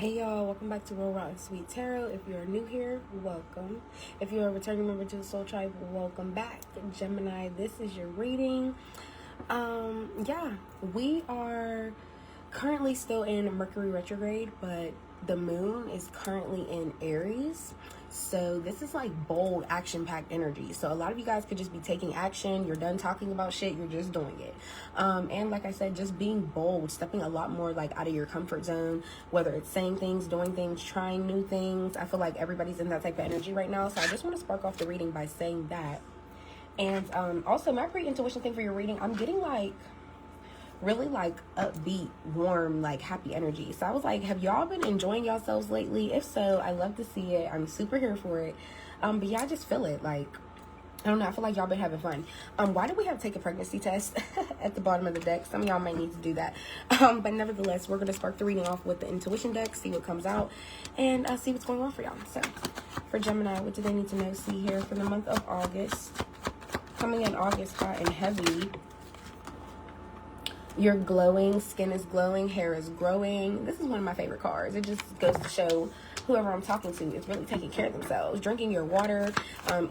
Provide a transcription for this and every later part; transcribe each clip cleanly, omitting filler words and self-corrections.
Hey y'all, welcome back to Real Raw and Sweet Tarot. If you're new here, welcome. If you're a returning member to the Soul Tribe, welcome back. Gemini, this is your reading. We are currently still in Mercury retrograde, but the moon is currently in Aries. So this is like bold, action-packed energy. So a lot of you guys could just be taking action. You're done talking about shit. You're just doing it. And like I said, just being bold, stepping a lot more like out of your comfort zone, whether it's saying things, doing things, trying new things. I feel like everybody's in that type of energy right now. So I just want to spark off the reading by saying that. And also my pre-intuition thing for your reading, I'm getting like really like upbeat, warm, like happy energy. So I was like, have y'all been enjoying yourselves lately? If so, I love to see it. I'm super here for it. But yeah, I just feel it. Like, I don't know, I feel like y'all been having fun. Why do we have to take a pregnancy test at the bottom of the deck? Some of y'all might need to do that. But nevertheless, we're going to start the reading off with the intuition deck, see what comes out, and see what's going on for y'all. So for Gemini, what do they need to know? See here for the month of August. Coming in August hot and heavy. You're glowing, skin is glowing, hair is growing. This is one of my favorite cards. It just goes to show whoever I'm talking to is really taking care of themselves. Drinking your water,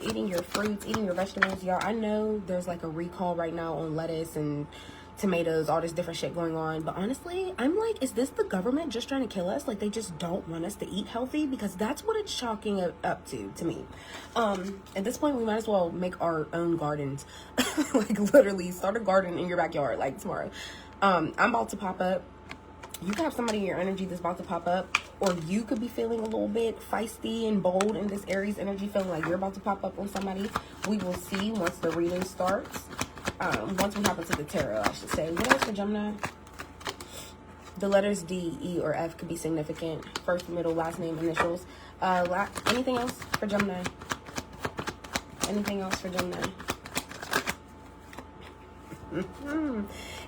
eating your fruits, eating your vegetables. Y'all, I know there's like a recall right now on lettuce and tomatoes, all this different shit going on. But honestly, I'm like, is this the government just trying to kill us? Like, they just don't want us to eat healthy? Because that's what it's chalking up to me. At this point, we might as well make our own gardens. Like, literally, start a garden in your backyard, like, tomorrow. I'm about to pop up. You could have somebody in your energy that's about to pop up. Or you could be feeling a little bit feisty and bold in this Aries energy, feeling like you're about to pop up on somebody. We will see once the reading starts. Once we hop into the tarot, I should say. What else for Gemini? The letters D, E, or F could be significant. First, middle, last name, initials. Anything else for Gemini? Anything else for Gemini?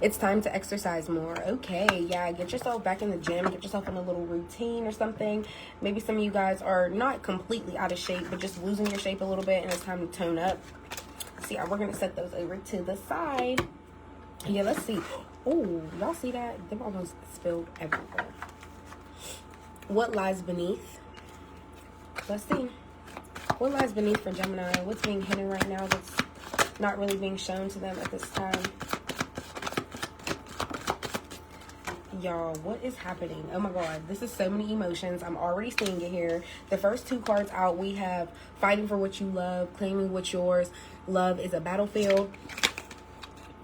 It's time to exercise more. Okay, yeah, get yourself back in the gym. Get yourself in a little routine or something. Maybe some of you guys are not completely out of shape, but just losing your shape a little bit, and it's time to tone up. So yeah, we're going to set those over to the side. Yeah, let's see. Oh, y'all see that? Them almost spilled everywhere. What lies beneath? Let's see. What lies beneath for Gemini? What's being hidden right now that's not really being shown to them at this time? Y'all, what is happening? Oh my god, this is so many emotions. I'm already seeing it here. The first two cards out, we have fighting for what you love, claiming what's yours, love is a battlefield,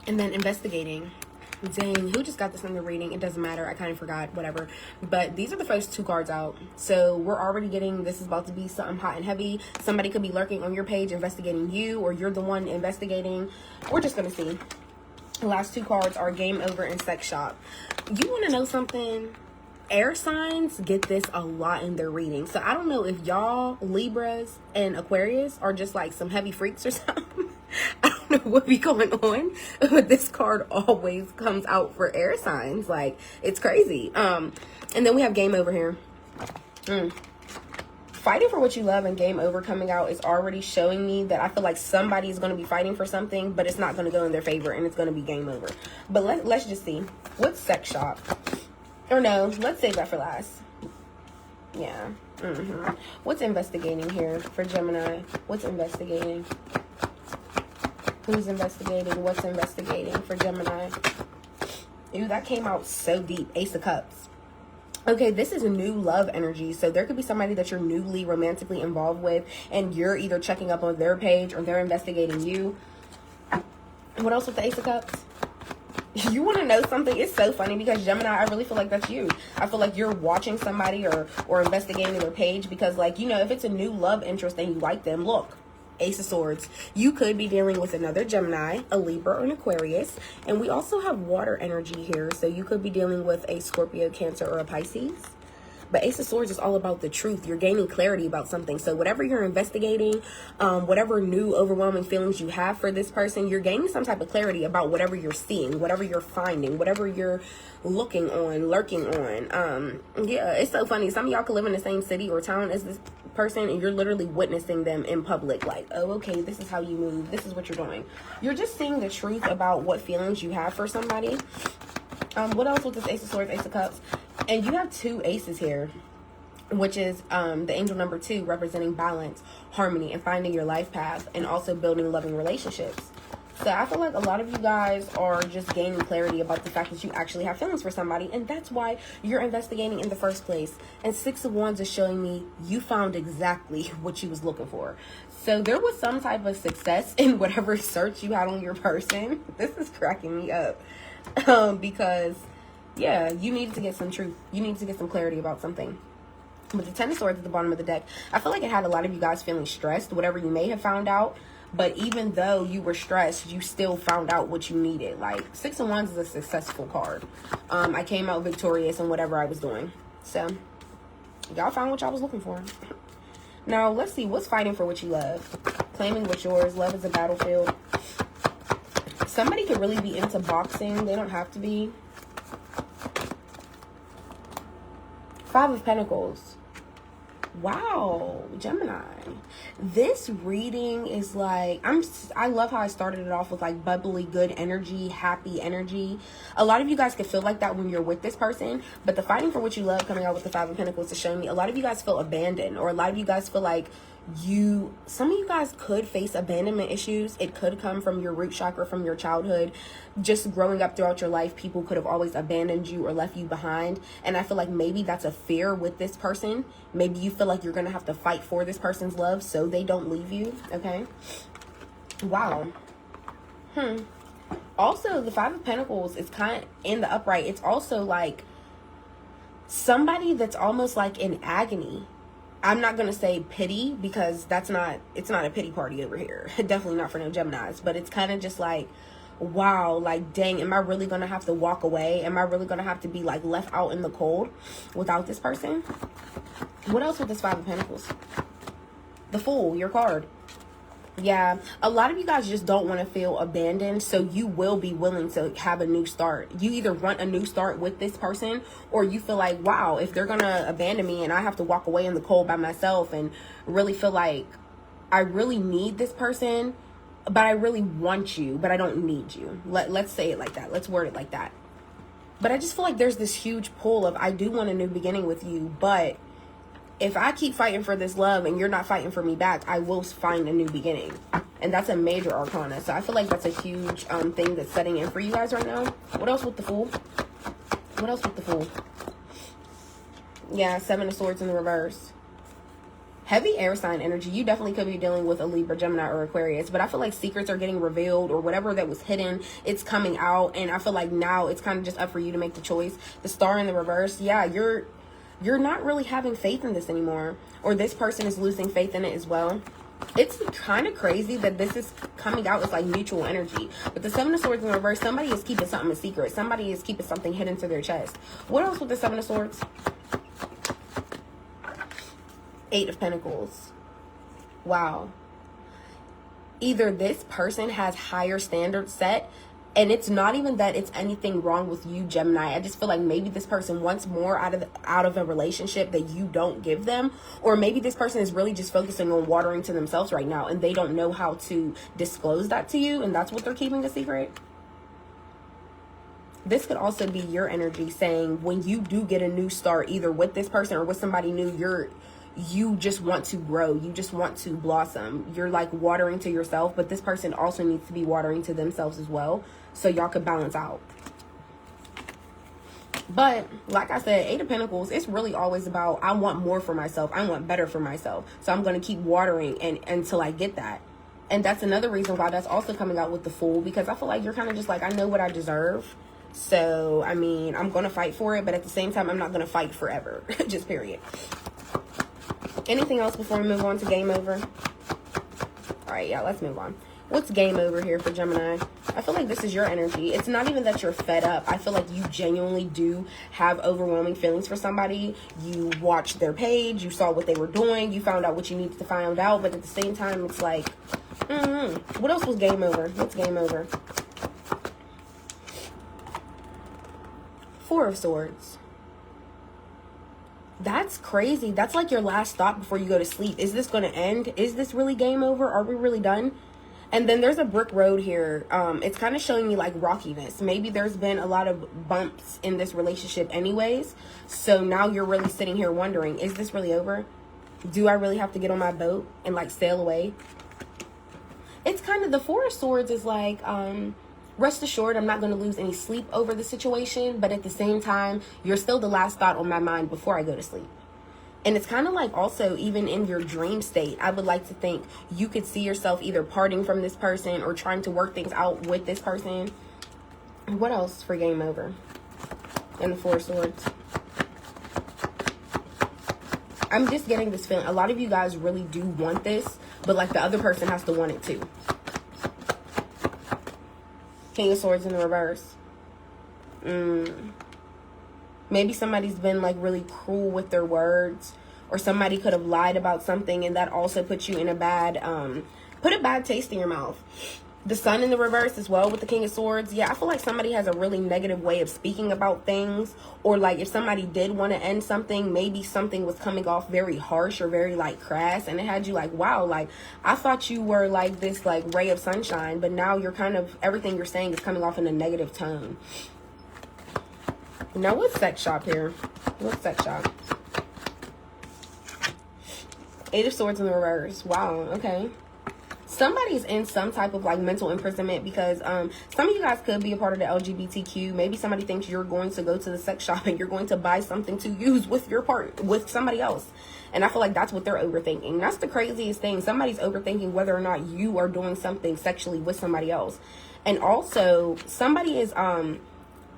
and then investigating. Dang, who just got this in the reading? It doesn't matter, I kind of forgot, whatever. But these are the first two cards out. So we're already getting, this is about to be something hot and heavy. Somebody could be lurking on your page investigating you, or you're the one investigating. We're just gonna see. The last two cards are game over and sex shop. You want to know something? Air signs get this a lot in their reading. So I don't know if y'all Libras and Aquarius are just like some heavy freaks or something. I don't know what be going on, but this card always comes out for air signs. Like, it's crazy. And then we have game over here. Fighting for what you love and game over coming out is already showing me that I feel like somebody is going to be fighting for something, but it's not going to go in their favor and it's going to be game over. But let's just see. What's sex shop? Or no, let's save that for last. Yeah. What's investigating here for Gemini? What's investigating? Who's investigating? What's investigating for Gemini? Ooh, that came out so deep. Ace of Cups. Okay, this is a new love energy. So there could be somebody that you're newly romantically involved with, and you're either checking up on their page or they're investigating you. What else with the Ace of Cups? You want to know something? It's so funny because Gemini, I really feel like that's you. I feel like you're watching somebody or investigating their page because, like, you know, if it's a new love interest and you like them, look. Ace of Swords. You could be dealing with another Gemini, a Libra, or an Aquarius. And we also have water energy here. So you could be dealing with a Scorpio, Cancer, or a Pisces. But Ace of Swords is all about the truth. You're gaining clarity about something. So whatever you're investigating, whatever new overwhelming feelings you have for this person, you're gaining some type of clarity about whatever you're seeing, whatever you're finding, whatever you're looking on, lurking on. Yeah, it's so funny. Some of y'all could live in the same city or town as this person, and you're literally witnessing them in public. Like, oh, okay, this is how you move. This is what you're doing. You're just seeing the truth about what feelings you have for somebody. What else with this Ace of Swords, Ace of Cups? And you have two aces here. which is the angel number 2, representing balance, harmony, and finding your life path, and also building loving relationships. So I feel like a lot of you guys are just gaining clarity about the fact that you actually have feelings for somebody, and that's why you're investigating in the first place. And 6 of Wands is showing me you found exactly what you was looking for. So there was some type of success in whatever search you had on your person. This is cracking me up. Because, yeah, you needed to get some truth. You needed to get some clarity about something. With the 10 of Swords at the bottom of the deck, I feel like it had a lot of you guys feeling stressed, whatever you may have found out. But even though you were stressed, you still found out what you needed. Like, 6 of Wands is a successful card. I came out victorious in whatever I was doing. So, y'all found what y'all was looking for. Now, let's see. What's fighting for what you love? Claiming what's yours. Love is a battlefield. Somebody could really be into boxing. They don't have to be. 5 of Pentacles. Wow, Gemini. This reading is like, I love how I started it off with like bubbly, good energy, happy energy. A lot of you guys could feel like that when you're with this person, but the fighting for what you love coming out with the 5 of Pentacles is showing me a lot of you guys feel abandoned, or a lot of you guys feel like some of you guys could face abandonment issues. It could come from your root chakra, from your childhood. Just growing up throughout your life, people could have always abandoned you or left you behind. And I feel like maybe that's a fear with this person. Maybe you feel like you're going to have to fight for this person's love so they don't leave you. Okay. Wow. Also, the 5 of Pentacles is kind of in the upright. It's also like somebody that's almost like in agony. I'm not going to say pity, because it's not a pity party over here. Definitely not for no Geminis. But it's kind of just like, wow, like, dang, am I really going to have to walk away? Am I really going to have to be like left out in the cold without this person? What else with this 5 of Pentacles? The Fool, your card. Yeah, a lot of you guys just don't want to feel abandoned, so you will be willing to have a new start. You either want a new start with this person, or you feel like, wow, if they're gonna abandon me and I have to walk away in the cold by myself, and really feel like I really need this person, but I really want you, but I don't need you. Let's say it like that. Let's word it like that. But I just feel like there's this huge pull of, I do want a new beginning with you, but if I keep fighting for this love and you're not fighting for me back, I will find a new beginning. And that's a major arcana. So I feel like that's a huge thing that's setting in for you guys right now. What else with the Fool? What else with the Fool? Yeah, 7 of Swords in the reverse. Heavy air sign energy. You definitely could be dealing with a Libra, Gemini, or Aquarius. But I feel like secrets are getting revealed, or whatever that was hidden, it's coming out. And I feel like now it's kind of just up for you to make the choice. The Star in the reverse. Yeah, you're not really having faith in this anymore, or this person is losing faith in it as well. It's kind of crazy that this is coming out as like mutual energy. But the 7 of Swords in reverse, somebody is keeping something a secret. Somebody is keeping something hidden to their chest. What else with the 7 of Swords? 8 of Pentacles. Wow. Either this person has higher standards set, and it's not even that it's anything wrong with you, Gemini. I just feel like maybe this person wants more out of a relationship that you don't give them. Or maybe this person is really just focusing on watering to themselves right now, and they don't know how to disclose that to you, and that's what they're keeping a secret. This could also be your energy saying, when you do get a new start, either with this person or with somebody new, you just want to grow. You just want to blossom. You're like watering to yourself, but this person also needs to be watering to themselves as well, so y'all could balance out. But like I said, 8 of Pentacles, it's really always about, I want more for myself. I want better for myself. So I'm going to keep watering until I get that. And that's another reason why that's also coming out with the Fool, because I feel like you're kind of just like, I know what I deserve. So, I mean, I'm going to fight for it, but at the same time, I'm not going to fight forever. Just period. Anything else before we move on to game over? All right, yeah, let's move on. What's game over here for Gemini? I feel like this is your energy. It's not even that you're fed up. I feel like you genuinely do have overwhelming feelings for somebody. You watched their page. You saw what they were doing. You found out what you needed to find out. But at the same time, it's like, what else was game over? What's game over? 4 of Swords. That's crazy. That's like your last thought before you go to sleep. Is this going to end? Is this really game over? Are we really done? And then there's a brick road here. It's kind of showing me like rockiness. Maybe there's been a lot of bumps in this relationship anyways. So now you're really sitting here wondering, is this really over? Do I really have to get on my boat and like sail away? It's kind of, the Four of Swords is like, rest assured, I'm not going to lose any sleep over the situation. But at the same time, you're still the last thought on my mind before I go to sleep. And it's kind of like also even in your dream state, I would like to think you could see yourself either parting from this person or trying to work things out with this person. What else for game over? And the Four of Swords. I'm just getting this feeling. A lot of you guys really do want this, but like the other person has to want it too. King of Swords in the reverse. Maybe somebody's been like really cruel with their words, or somebody could have lied about something, and that also puts you in a bad, put a bad taste in your mouth. The Sun in the reverse as well with the King of Swords. Yeah, I feel like somebody has a really negative way of speaking about things, or like if somebody did want to end something, maybe something was coming off very harsh or very like crass, and it had you like, wow, like I thought you were like this like ray of sunshine, but now you're kind of, everything you're saying is coming off in a negative tone. Now, what's sex shop here? What's sex shop? Eight of Swords in the reverse. Wow, okay. Somebody's in some type of like mental imprisonment because some of you guys could be a part of the LGBTQ. Maybe somebody thinks you're going to go to the sex shop and you're going to buy something to use with your with somebody else. And I feel like that's what they're overthinking. That's the craziest thing. Somebody's overthinking whether or not you are doing something sexually with somebody else. And also, somebody is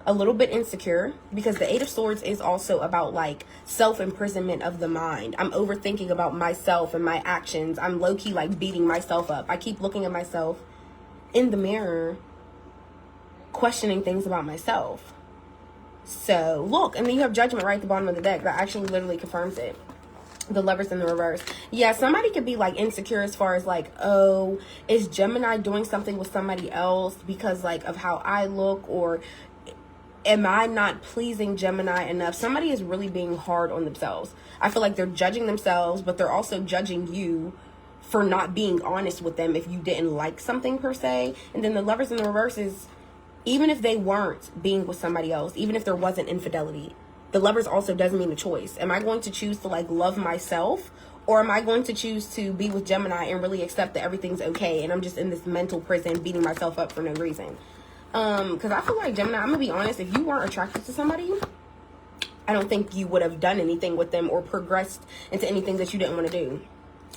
a little bit insecure because the Eight of Swords is also about like self-imprisonment of the mind. I'm overthinking about myself and my actions. I'm low-key like beating myself up. I keep looking at myself in the mirror, questioning things about myself. So look, and then you have Judgment right at the bottom of the deck. That actually literally confirms it. The Lovers in the reverse. Yeah, somebody could be like insecure as far as like, oh, is Gemini doing something with somebody else because like of how I look, or am I not pleasing Gemini enough? Somebody is really being hard on themselves. I feel like they're judging themselves, but they're also judging you for not being honest with them if you didn't like something per se. And then the Lovers in the reverse is, even if they weren't being with somebody else, even if there wasn't infidelity, the Lovers also doesn't mean a choice. Am I going to choose to like love myself, or am I going to choose to be with Gemini and really accept that everything's okay and I'm just in this mental prison beating myself up for no reason? Because I feel like Gemini, I'm gonna be honest, if you weren't attracted to somebody, I don't think you would have done anything with them or progressed into anything that you didn't want to do.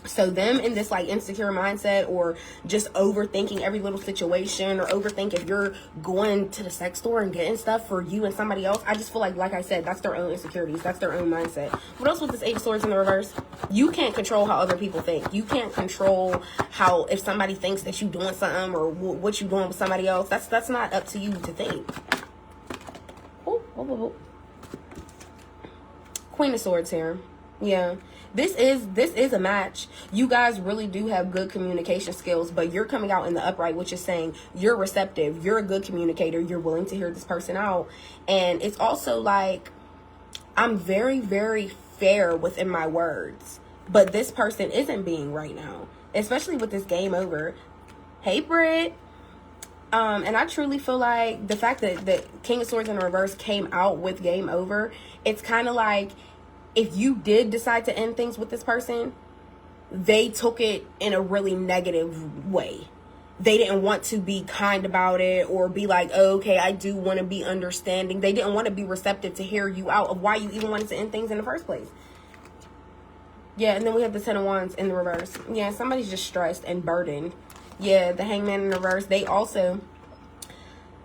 So them in this like insecure mindset, or just overthinking every little situation, or overthink if you're going to the sex store and getting stuff for you and somebody else, I just feel like I said, that's their own insecurities, that's their own mindset. What else with this Eight of Swords in the reverse? You can't control how other people think. You can't control how, if somebody thinks that you doing something or what you doing with somebody else, that's not up to you to think. Oh. Queen of Swords here. Yeah. This is a match. You guys really do have good communication skills, but you're coming out in the upright, which is saying you're receptive. You're a good communicator. You're willing to hear this person out. And it's also like, I'm very, very fair within my words, but this person isn't being right now, especially with this game over. Hey, Britt. And I truly feel like the fact that the King of Swords in reverse came out with game over, it's kind of like, if you did decide to end things with this person, they took it in a really negative way. They didn't want to be kind about it or be like, oh, okay, I do want to be understanding. They didn't want to be receptive to hear you out of why you even wanted to end things in the first place. Yeah, and then we have the Ten of Wands in the reverse. Yeah, somebody's just stressed and burdened. Yeah, the Hangman in the reverse. They also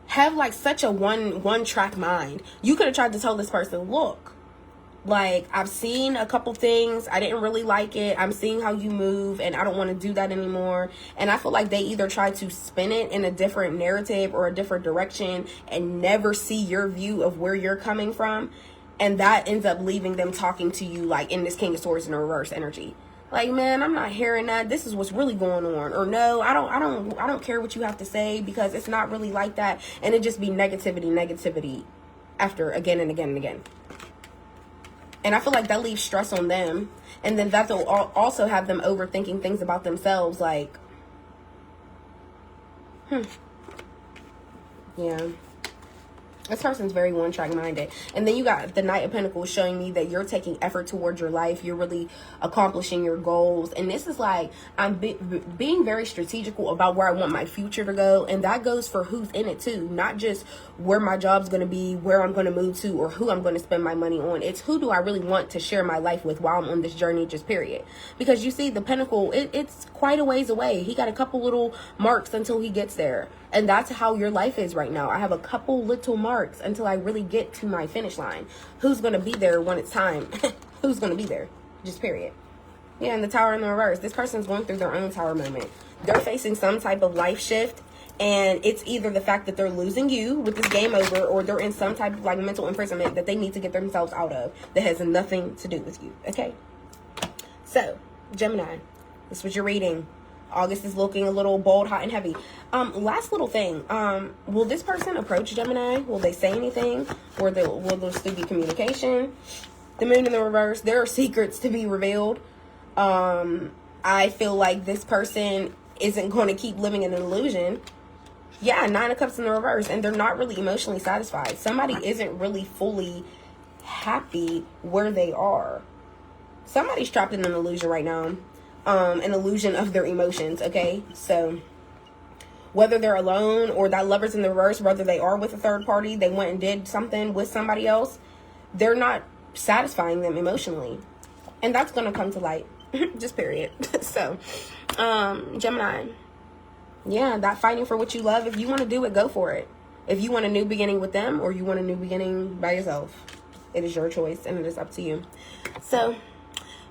have like such a one-track mind. You could have tried to tell this person, look, like, I've seen a couple things. I didn't really like it. I'm seeing how you move, and I don't want to do that anymore. And I feel like they either try to spin it in a different narrative or a different direction and never see your view of where you're coming from. And that ends up leaving them talking to you like in this King of Swords in a reverse energy. Like, man, I'm not hearing that. This is what's really going on. Or no, I don't care what you have to say because it's not really like that. And it just be negativity after again and again and again. And I feel like that leaves stress on them. And then that'll also have them overthinking things about themselves. Like, Yeah. This person's very one-track minded. And then you got the Knight of Pentacles showing me that you're taking effort towards your life. You're really accomplishing your goals. And this is like, I'm being very strategical about where I want my future to go. And that goes for who's in it too. Not just where my job's going to be, where I'm going to move to, or who I'm going to spend my money on. It's who do I really want to share my life with while I'm on this journey, just period. Because you see, the Pentacle, it's quite a ways away. He got a couple little marks until he gets there. And that's how your life is right now. I have a couple little marks until I really get to my finish line. Who's going to be there when it's time? Who's going to be there? Just period. Yeah, and the Tower in the reverse. This person's going through their own Tower moment. They're facing some type of life shift. And it's either the fact that they're losing you with this game over, or they're in some type of like mental imprisonment that they need to get themselves out of that has nothing to do with you. Okay? So, Gemini, this is what you're reading. August is looking a little bold, hot, and heavy. Last little thing. Will this person approach Gemini? Will they say anything? Will there still be communication? The Moon in the reverse. There are secrets to be revealed. I feel like this person isn't going to keep living in an illusion. Yeah, 9 of Cups in the reverse. And they're not really emotionally satisfied. Somebody isn't really fully happy where they are. Somebody's trapped in an illusion right now. An illusion of their emotions, okay? So whether they're alone or that Lover's in the reverse, whether they are with a third party, they went and did something with somebody else, they're not satisfying them emotionally. And that's going to come to light. Just period. So, Gemini, yeah, that fighting for what you love, if you want to do it, go for it. If you want a new beginning with them or you want a new beginning by yourself, it is your choice and it is up to you. So,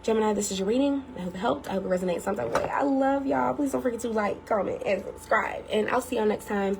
Gemini, this is your reading. I hope it helped. I hope it resonates some type of way. I love y'all. Please don't forget to like, comment, and subscribe. And I'll see y'all next time.